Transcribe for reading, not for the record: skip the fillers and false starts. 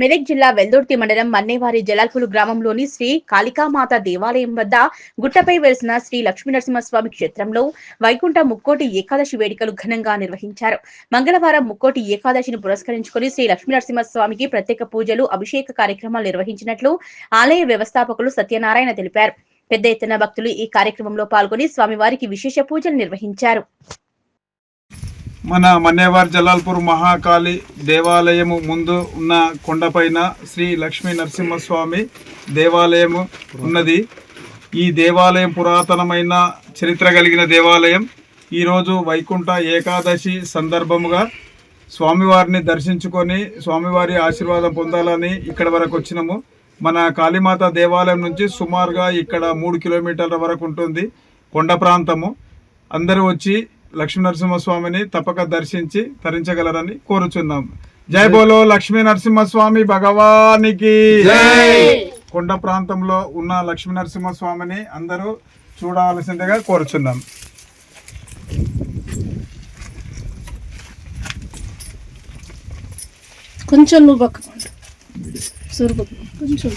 మెదక్ జిల్లా వెల్దుర్తి మండలం మన్నేవారి జలాల్పూర్ గ్రామంలోని శ్రీ కాళికామాత దేవాలయం వద్ద గుట్టపై వెలిసిన శ్రీ లక్ష్మీనరసింహస్వామి క్షేత్రంలో వైకుంఠ ముక్కోటి ఏకాదశి వేడుకలు ఘనంగా నిర్వహించారు. మంగళవారం ముక్కోటి ఏకాదశిని పురస్కరించుకుని శ్రీ లక్ష్మీనరసింహస్వామికి ప్రత్యేక పూజలు, అభిషేక కార్యక్రమాలు నిర్వహించినట్లు ఆలయ వ్యవస్థాపకులు సత్యనారాయణ తెలిపారు. పెద్ద ఎత్తున భక్తులు ఈ కార్యక్రమంలో పాల్గొని స్వామివారికి విశేష పూజలు నిర్వహించారు. మన మన్నేవారి జలాల్పూర్ మహాకాళి దేవాలయము ముందు ఉన్న కొండపైన శ్రీ లక్ష్మీ నరసింహస్వామి దేవాలయము ఉన్నది. ఈ దేవాలయం పురాతనమైన చరిత్ర కలిగిన దేవాలయం. ఈరోజు వైకుంఠ ఏకాదశి సందర్భముగా స్వామివారిని దర్శించుకొని స్వామివారి ఆశీర్వాదం పొందాలని ఇక్కడ వరకు వచ్చినాము. మన కాళీమాత దేవాలయం నుంచి సుమారుగా ఇక్కడ 3 కిలోమీటర్ల వరకు ఉంటుంది కొండ ప్రాంతము. అందరూ వచ్చి లక్ష్మీ నరసింహస్వామిని తప్పక దర్శించి తరించగలరని కోరుచున్నాం. జై బోలో లక్ష్మీ నరసింహస్వామి భగవానికి. కొండ ప్రాంతంలో ఉన్న లక్ష్మీ నరసింహస్వామిని అందరూ చూడవలసిందిగా కోరుచున్నాం. కొంచెం నువ్వు కొంచెం